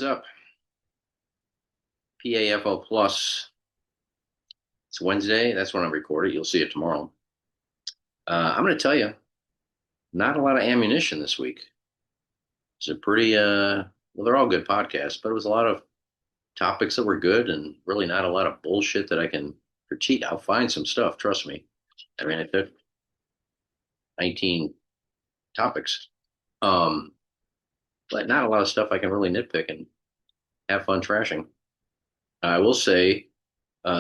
is up? PAFO Plus. It's Wednesday. That's when I record it. You'll see it tomorrow. I'm going to tell you, not a lot of ammunition this week. It's a pretty, well, they're all good podcasts, but it was a lot of topics that were good and really not a lot of bullshit that I can critique. I'll find some stuff, trust me. I mean, I took 19 topics, um, but not a lot of stuff I can really nitpick and have fun trashing. I will say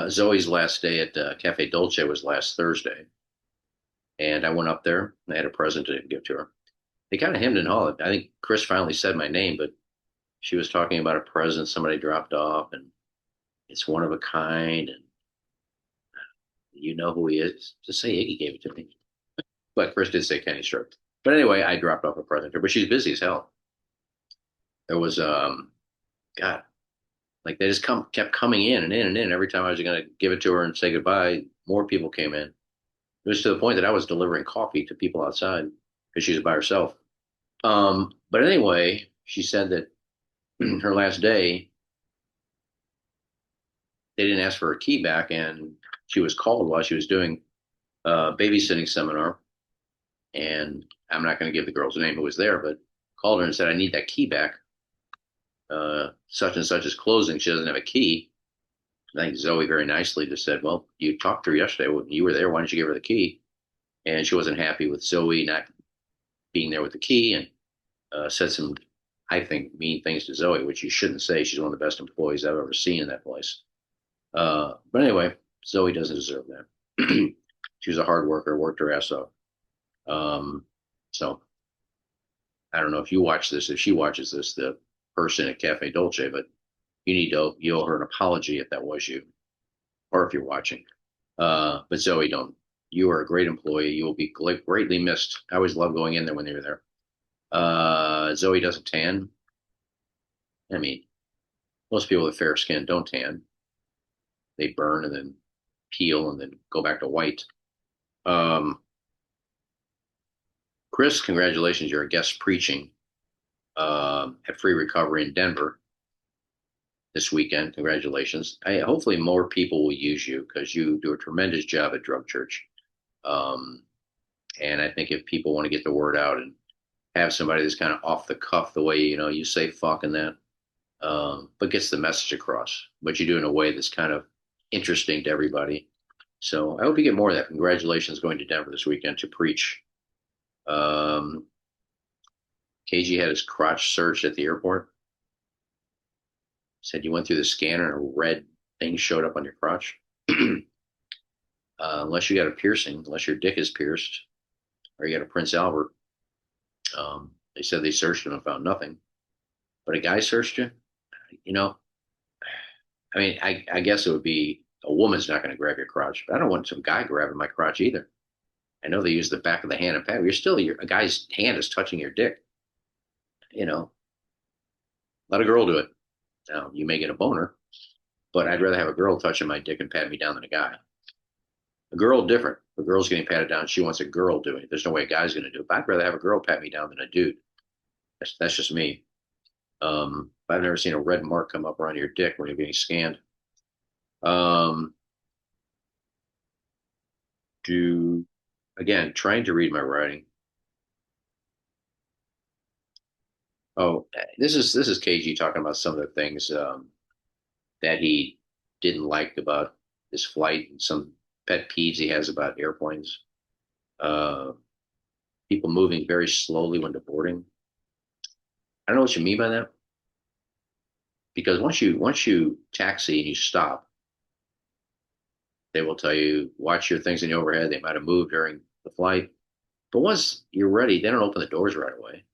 Zoe's last day at Café Dolce was last Thursday, and I went up there and I had a present to give to her. They kind of hemmed and hawed. I think Chris finally said my name, but she was talking about a present somebody dropped off, and it's one of a kind, and you know who he is. Just say Iggy gave it to me. But Chris did say Kenny Stroke. But anyway, I dropped off a present to her, but she's busy as hell. There was God, like they just kept coming in and in and in. Every time I was gonna give it to her and say goodbye, more people came in. It was to the point that I was delivering coffee to people outside because she was by herself. But anyway, she said that her last day, they didn't ask for her key back, and she was called while she was doing a babysitting seminar. And I'm not going to give the girl's name who was there, but called her and said, I need that key back. Such and such is closing. She doesn't have a key. I think Zoe very nicely just said, well, you talked to her yesterday. When you were there. Why didn't you give her the key? And she wasn't happy with Zoe not being there with the key and said some, I think, mean things to Zoe, which you shouldn't say. She's one of the best employees I've ever seen in that place. But anyway, Zoe doesn't deserve that. She was a hard worker, worked her ass off. So I don't know if you watch this, if she watches this, the person at Cafe Dolce, but you owe her an apology if that was you, or if you're watching. But Zoe, don't. You are a great employee. You will be greatly missed. I always love going in there when they were there. Zoe doesn't tan. I mean, most people with fair skin don't tan. They burn and then peel and then go back to white. Chris, congratulations. You're a guest preaching at Free Recovery in Denver this weekend. Congratulations. Hopefully more people will use you because you do a tremendous job at Drug Church. And I think if people want to get the word out and have somebody that's kind of off the cuff the way, you say fuck and that, but gets the message across, but you do it in a way that's kind of interesting to everybody. So I hope you get more of that. Congratulations going to Denver this weekend to preach. KG had his crotch searched at the airport. Said you went through the scanner and a red thing showed up on your crotch. Unless you got a piercing, unless your dick is pierced, or you got a Prince Albert. They said they searched him and found nothing. But a guy searched you, you know. I mean, I guess it would be a woman's not going to grab your crotch, but I don't want some guy grabbing my crotch either. I know they use the back of the hand and pat. A guy's hand is touching your dick. Let a girl do it. Now you may get a boner, but I'd rather have a girl touching my dick and pat me down than a guy. A girl different. If a girl's getting patted down, she wants a girl doing it. There's no way a guy's going to do it. But I'd rather have a girl pat me down than a dude. That's just me. I've never seen a red mark come up around your dick when you're getting scanned. Again, trying to read my writing. Oh, this is KG talking about some of the things that he didn't like about his flight and some pet peeves he has about airplanes. Uh, People moving very slowly when boarding. I don't know what you mean by that because once you taxi and you stop, they will tell you watch your things in the overhead. They might have moved during the flight, but once you're ready, they don't open the doors right away.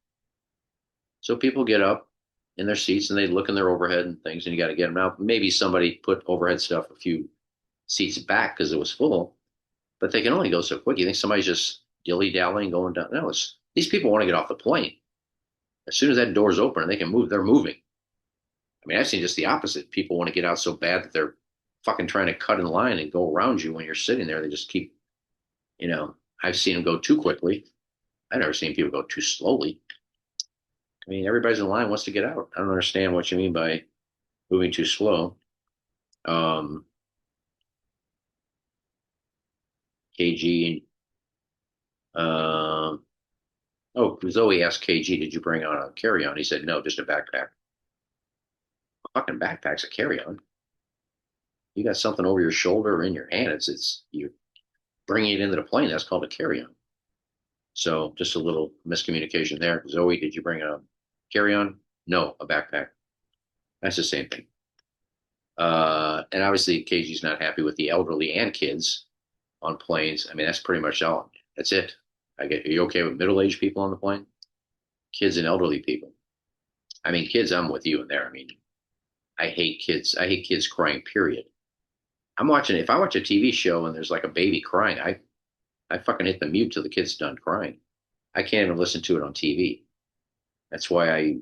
So people get up in their seats and they look in their overhead and things, and you got to get them out. Maybe somebody put overhead stuff a few seats back because it was full, but they can only go so quick. You think somebody's just dilly-dallying going down? No, these people want to get off the plane. As soon as that door's open and they can move, they're moving. I mean, I've seen just the opposite. People want to get out so bad that they're fucking trying to cut in line and go around you when you're sitting there. They just keep, I've seen them go too quickly. I've never seen people go too slowly. I mean, everybody's in line wants to get out. I don't understand what you mean by moving too slow. Um, KG, um, oh, Zoe asked KG, did you bring on a carry-on? He said, no, just a backpack. Fucking backpack's a carry-on. You got something over your shoulder or in your hand. It's you're bringing it into the plane. That's called a carry-on. So just a little miscommunication there. Zoe, did you bring a carry-on? No, a backpack. That's the same thing. And obviously, KG's not happy with the elderly and kids on planes. I mean, that's pretty much all. That's it. I get. Are you okay with middle-aged people on the plane? Kids and elderly people. I mean, kids, I'm with you in there. I mean, I hate kids. I hate kids crying. Period. I'm watching. If I watch a TV show and there's like a baby crying, I fucking hit the mute till the kid's done crying. I can't even listen to it on TV. That's why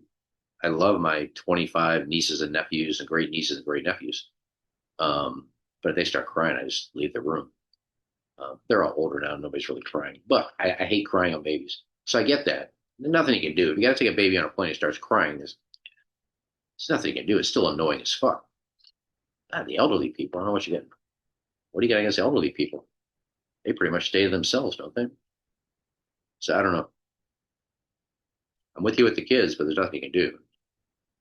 I love my 25 nieces and nephews and great nieces and great nephews. But if they start crying, I just leave the room. They're all older now. Nobody's really crying. But I hate crying on babies. So I get that. There's nothing you can do. If you got to take a baby on a plane and starts crying, there's nothing you can do. It's still annoying as fuck. The elderly people, I don't know what you get. What do you got against elderly people? They pretty much stay to themselves, don't they? So I don't know. I'm with you with the kids, but there's nothing you can do.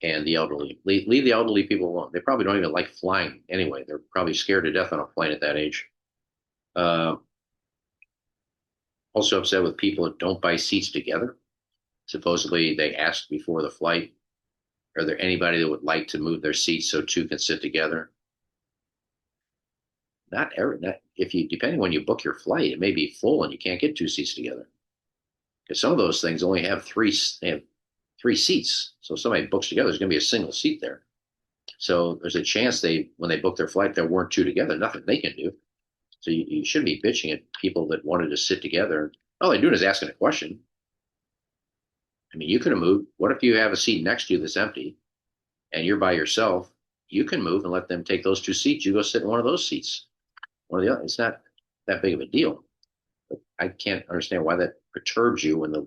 And the elderly, leave the elderly people alone. They probably don't even like flying anyway. They're probably scared to death on a plane at that age. Uh, Also upset with people that don't buy seats together. Supposedly they asked before the flight, are there anybody that would like to move their seats so two can sit together? Not if you depending when you book your flight, it may be full and you can't get two seats together. Because some of those things only have three seats. So if somebody books together, there's going to be a single seat there. So there's a chance when they book their flight, there weren't two together. Nothing they can do. So you shouldn't be bitching at people that wanted to sit together. All they're doing is asking a question. I mean, you could have moved. What if you have a seat next to you that's empty and you're by yourself? You can move and let them take those two seats. You go sit in one of those seats. One of the other. It's not that big of a deal. But I can't understand why that perturbs you when the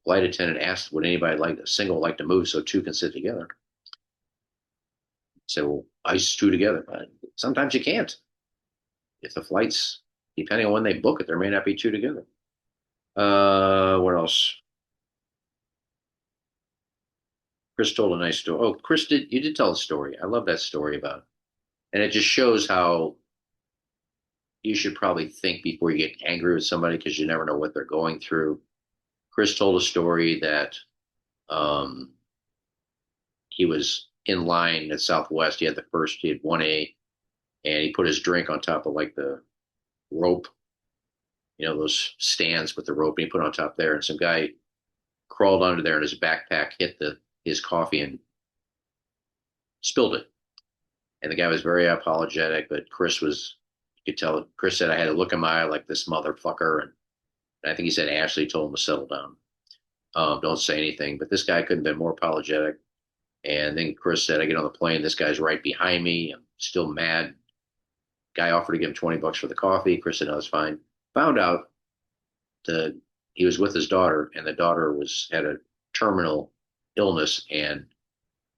flight attendant asked, would anybody like a single like to move so two can sit together? So well, ice two together. But sometimes you can't. If the flights, depending on when they book it, there may not be two together. What else? Chris told a nice story. Oh, Chris, you did tell a story. I love that story about, and it just shows how you should probably think before you get angry with somebody because you never know what they're going through. Chris told a story that um, he was in line at Southwest. He had 1A, and he put his drink on top of like the rope, those stands with the rope, and he put it on top there. And some guy crawled under there, and his backpack hit his coffee and spilled it. And the guy was very apologetic, but you could tell, Chris said, I had to look in my eye like this motherfucker. And I think he said Ashley told him to settle down. Don't say anything. But this guy couldn't have been more apologetic. And then Chris said, I get on the plane. This guy's right behind me. I'm still mad. Guy offered to give him $20 for the coffee. Chris said, no, it's fine. Found out he was with his daughter, and the daughter had a terminal illness, and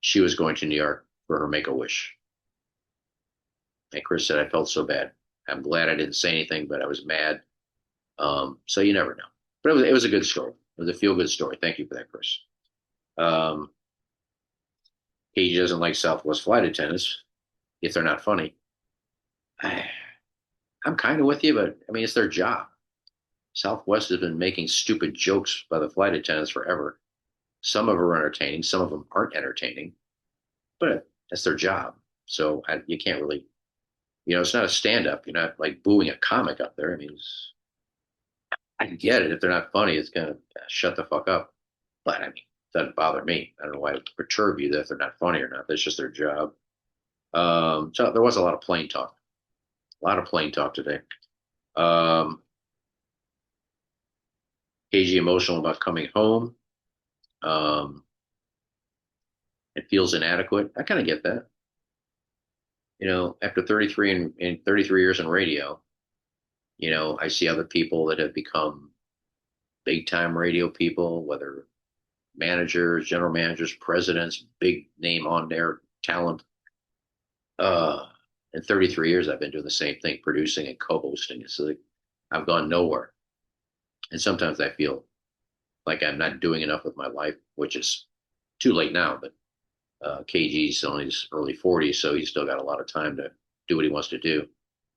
she was going to New York for her Make-A-Wish. And Chris said, I felt so bad. I'm glad I didn't say anything, but I was mad. So you never know. But it was a good story. It was a feel-good story. Thank you for that, Chris. He doesn't like Southwest flight attendants if they're not funny. I'm kind of with you, but I mean, it's their job. Southwest has been making stupid jokes by the flight attendants forever. Some of them are entertaining, some of them aren't entertaining, but that's their job. So you can't really, it's not a stand up. You're not like booing a comic up there. I mean, I get it. If they're not funny, it's going to shut the fuck up. But I mean, it doesn't bother me. I don't know why it would perturb you that if they're not funny or not. That's just their job. So there was a lot of plane talk. A lot of plane talk today. KG emotional about coming home. It feels inadequate. I kind of get that. After 33 years in radio, I see other people that have become big time radio people, whether managers, general managers, presidents, big name on their talent. Uh, in 33 years, I've been doing the same thing, producing and co-hosting. It's like I've gone nowhere. And sometimes I feel like I'm not doing enough with my life, which is too late now. But KG's only his early 40s, so he's still got a lot of time to do what he wants to do.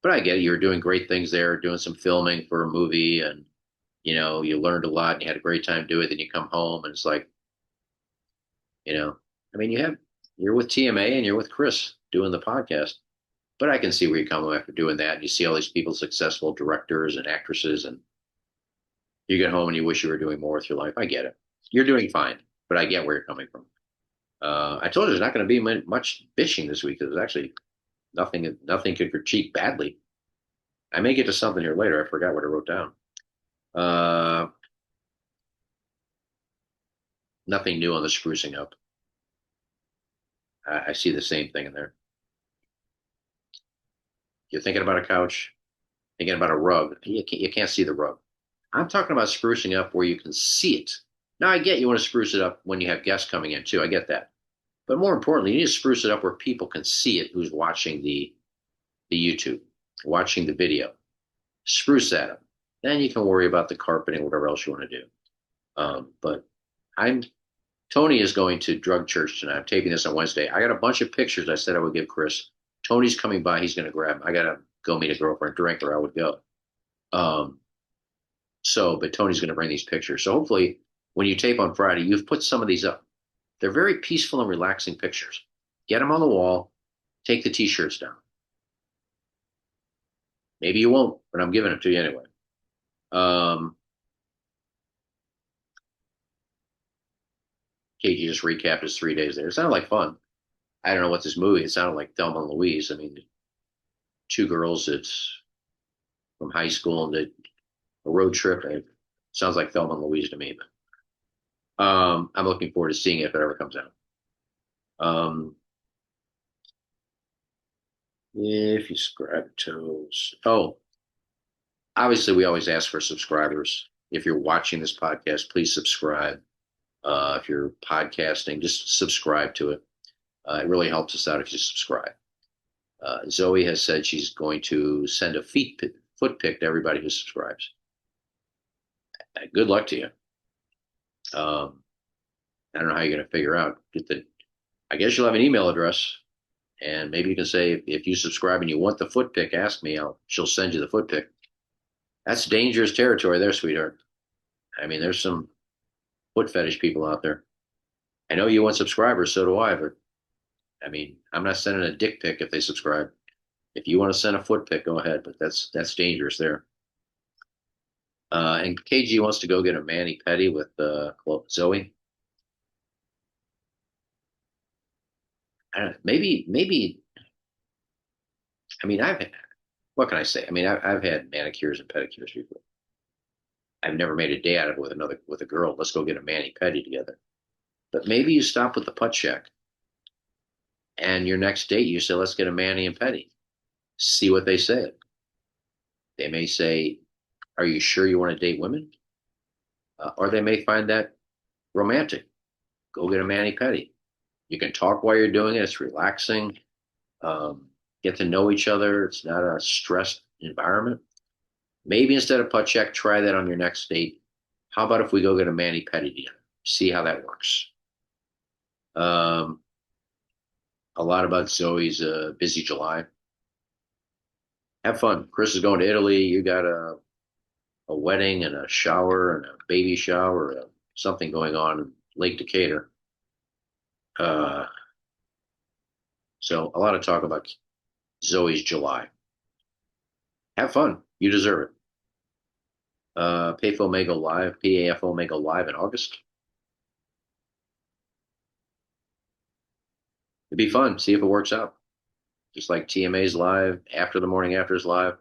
But I get it. You're doing great things there, doing some filming for a movie, and you learned a lot and you had a great time doing it. Then you come home and it's like, I mean, you're with TMA and you're with Chris doing the podcast. But I can see where you come after doing that. And you see all these people, successful directors and actresses, and you get home and you wish you were doing more with your life. I get it. You're doing fine, but I get where you're coming from. I told you there's not going to be much bitching this week. There's actually nothing to critique badly. I may get to something here later. I forgot what I wrote down. Uh, Nothing new on the sprucing up. I see the same thing in there. You're thinking about a couch, thinking about a rug. You can't see the rug. I'm talking about sprucing up where you can see it. Now, I get you want to spruce it up when you have guests coming in too. I get that. But more importantly, you need to spruce it up where people can see it who's watching the YouTube, watching the video. Spruce that up. Then you can worry about the carpeting, whatever else you want to do. But I'm Tony is going to drug church tonight. I'm taping this on Wednesday. I got a bunch of pictures I said I would give Chris. Tony's coming by. He's going to grab them. I got to go meet a girlfriend, drink, or I would go. Um, but Tony's going to bring these pictures. So hopefully, when you tape on Friday, you've put some of these up. They're very peaceful and relaxing pictures. Get them on the wall. Take the t-shirts down. Maybe you won't, but I'm giving it to you anyway. KG just recapped his 3 days there. It sounded like fun. I don't know what this movie. It sounded like Thelma and Louise. I mean, two girls that's from high school and did a road trip. It sounds like Thelma and Louise to me. But I'm looking forward to seeing it if it ever comes out. Um, if you subscribe to, oh, obviously we always ask for subscribers. If you're watching this podcast, please subscribe. If you're podcasting, just subscribe to it. It really helps us out if you subscribe. Zoe has said she's going to send a foot pic to everybody who subscribes. Good luck to you. I don't know how you're going to figure out. I guess you'll have an email address, and maybe you can say if you subscribe and you want the foot pic, ask me. She'll send you the foot pic. That's dangerous territory there, sweetheart. I mean, there's some foot fetish people out there. I know you want subscribers, so do I, but I mean, I'm not sending a dick pic if they subscribe. If you want to send a foot pic, go ahead, but that's dangerous there. And KG wants to go get a Mani-Pedi with Zoe. I don't know, maybe. I mean, what can I say? I mean, I've had manicures and pedicures before. I've never made a day out of it with a girl. Let's go get a Mani-Pedi together. But maybe you stop with the putt check, and your next date you say, "Let's get a mani and pedi." See what they say. They may say, "Are you sure you want to date women?" Or they may find that romantic. Go get a mani-pedi. You can talk while you're doing it. It's relaxing. Get to know each other. It's not a stressed environment. Maybe instead of putt check, try that on your next date. How about if we go get a mani-pedi together? See how that works. A lot about Zoe's busy July. Have fun. Chris is going to Italy. You got a wedding and a shower and a baby shower, something going on in Lake Decatur. So a lot of talk about Zoe's July. Have fun. You deserve it. PAFO may go live. PAFO may go live in August. It'd be fun. See if it works out. Just like TMA's live, after the morning after is live.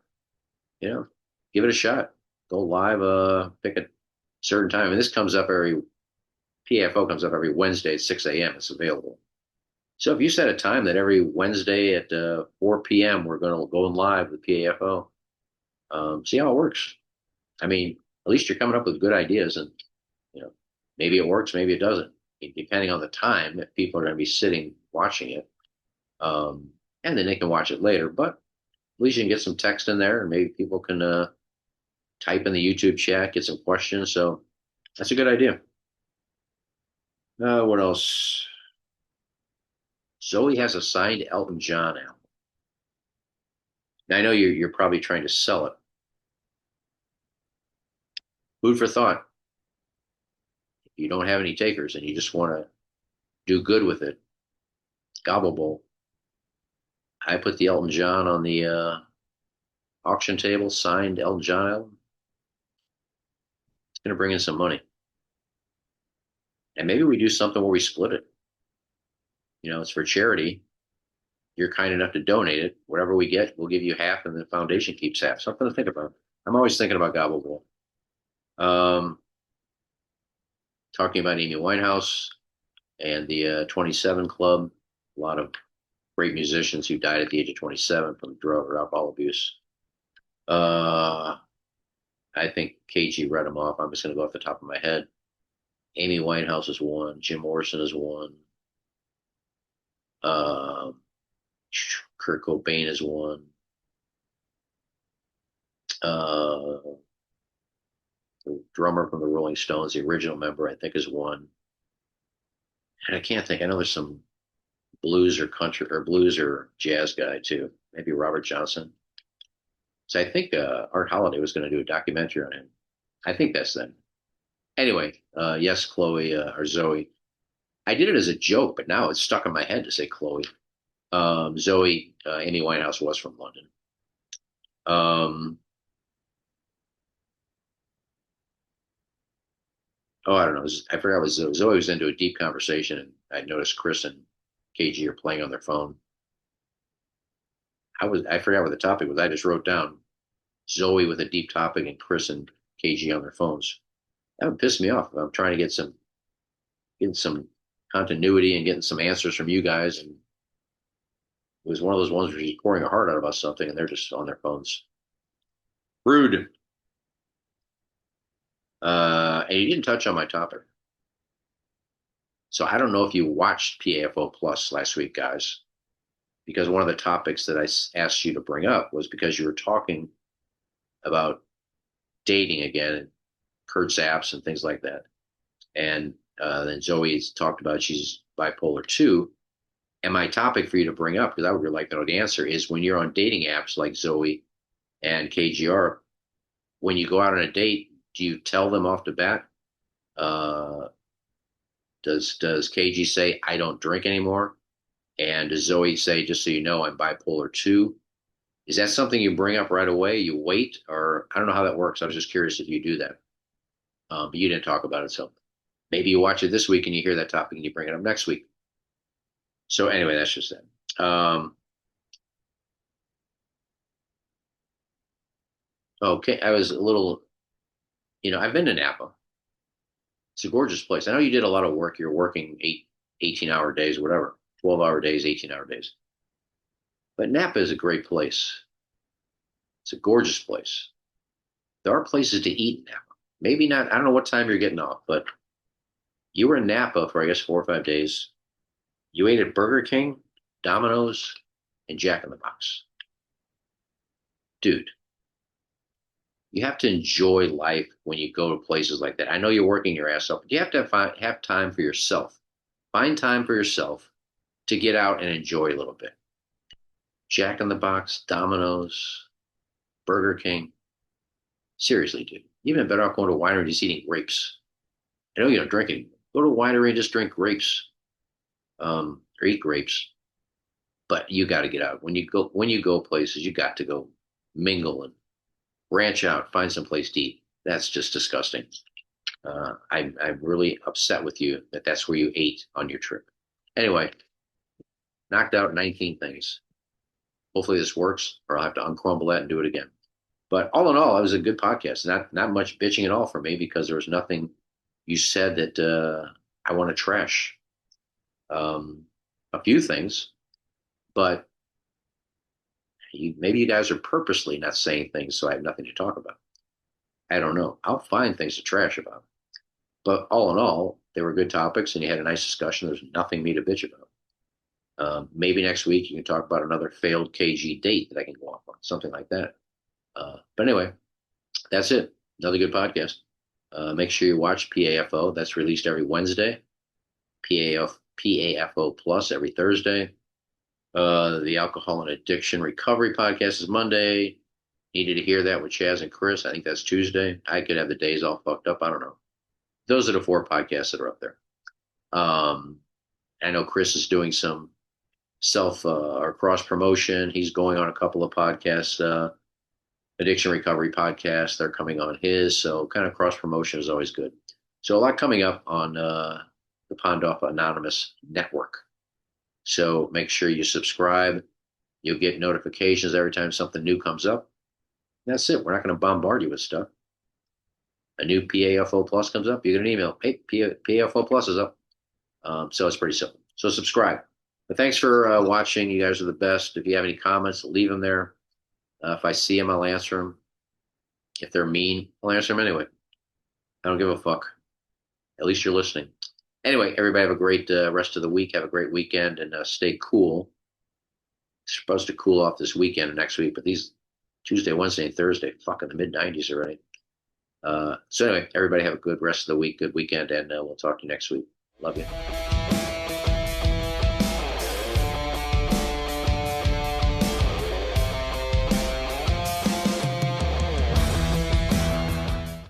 Give it a shot. Go live. Pick a certain time. And this comes up PAFO comes up every Wednesday at 6 a.m. It's available. So if you set a time that every Wednesday at 4 p.m. we're going to go live with PAFO, see how it works. I mean, at least you're coming up with good ideas, and Maybe it works, maybe it doesn't, depending on the time if people are going to be sitting watching it. Um, and then they can watch it later. But at least you can get some text in there, and maybe people can type in the YouTube chat, get some questions. So that's a good idea. What else? Zoe has a signed Elton John album. Now, I know you're probably trying to sell it. Food for thought. If you don't have any takers and you just want to do good with it, gobble bowl. I put the Elton John on the auction table, signed Elton John album. It's going to bring in some money. And maybe we do something where we split it. It's for charity. You're kind enough to donate it. Whatever we get, we'll give you half, and the foundation keeps half. Something to think about. I'm always thinking about gobble bowl. Talking about Amy Winehouse and the 27 Club. A lot of great musicians who died at the age of 27 from drug or alcohol abuse. I think KG read them off. I'm just going to go off the top of my head. Amy Winehouse is one. Jim Morrison is one. Kurt Cobain is one. The drummer from the Rolling Stones, the original member, I think is one. And I can't think. I know there's some blues or country or blues or jazz guy too. Maybe Robert Johnson. So I think Art Holiday was going to do a documentary on him. I think that's them. Anyway, yes, Chloe or Zoe. I did it as a joke, but now it's stuck in my head to say Chloe. Zoe, Amy Winehouse was from London. Oh, I don't know. I forgot it was Zoe. Zoe was into a deep conversation, and I noticed Chris and KG are playing on their phone. I forgot what the topic was. I just wrote down Zoe with a deep topic and Chris and KG on their phones. That would piss me off. I'm trying to getting some continuity and getting some answers from you guys, and it was one of those ones where she's pouring her heart out about something, and they're just on their phones. Rude. And you didn't touch on my topic. So I don't know if you watched PAFO Plus last week, guys, because one of the topics that I asked you to bring up was because you were talking about dating again, Kurt's apps and things like that. And then Zoe's talked about she's bipolar too. And my topic for you to bring up, because I would really like to know the answer, is when you're on dating apps like Zoe and KGR, when you go out on a date, do you tell them off the bat? Uh, does KG say I don't drink anymore? And does Zoe say, just so you know, I'm bipolar too? Is that something you bring up right away? You wait, or I don't know how that works. I was just curious if you do that. But you didn't talk about it, so maybe you watch it this week and you hear that topic and you bring it up next week. So anyway, that's just that. Okay, I was a little, I've been to Napa. It's a gorgeous place. I know you did a lot of work. You're working 18-hour days, whatever, 12-hour days, 18-hour days. But Napa is a great place. It's a gorgeous place. There are places to eat in Napa. Maybe not, I don't know what time you're getting off, but you were in Napa for, I guess, 4 or 5 days. You ate at Burger King, Domino's, and Jack in the Box. Dude, you have to enjoy life when you go to places like that. I know you're working your ass off, but you have to have time for yourself. Find time for yourself to get out and enjoy a little bit. Jack in the Box, Domino's, Burger King. Seriously, dude. You've been better off going to a winery and just eating grapes. I know you don't drink it. Go to a winery and just drink grapes, or eat grapes. But you got to get out. When you go places, you got to go mingle and branch out, find some place to eat. That's just disgusting. I'm really upset with you that that's where you ate on your trip. Anyway, knocked out 19 things. Hopefully this works, or I'll have to uncrumble that and do it again. But all in all, it was a good podcast. Not much bitching at all for me because there was nothing you said that I want to trash. A few things, but maybe you guys are purposely not saying things so I have nothing to talk about. I don't know. I'll find things to trash about. But all in all, they were good topics, and you had a nice discussion. There's nothing me to bitch about. Maybe next week you can talk about another failed KG date that I can go off on, something like that. But anyway, that's it. Another good podcast. Make sure you watch PAFO. That's released every Wednesday. PAFO Plus every Thursday. The Alcohol and Addiction Recovery podcast is Monday. Needed to hear that with Chaz and Chris. I think that's Tuesday. I could have the days all fucked up. I don't know. Those are the 4 podcasts that are up there. I know Chris is doing some self or cross promotion. He's going on a couple of podcasts, addiction recovery podcasts. They're coming on his. So kind of cross promotion is always good. So a lot coming up on the Pond Off Anonymous network. So make sure you subscribe. You'll get notifications every time something new comes up. That's it. We're not going to bombard you with stuff. A new PAFO Plus comes up, you get an email. Hey, PAFO Plus is up. So it's pretty simple. So subscribe. But thanks for watching. You guys are the best. If you have any comments, leave them there. If I see them, I'll answer them. If they're mean, I'll answer them anyway. I don't give a fuck. At least you're listening. Anyway, everybody have a great rest of the week. Have a great weekend and stay cool. It's supposed to cool off this weekend and next week, but these Tuesday, Wednesday, and Thursday, fucking the mid-90s already. So anyway, everybody have a good rest of the week, good weekend, and we'll talk to you next week. Love you.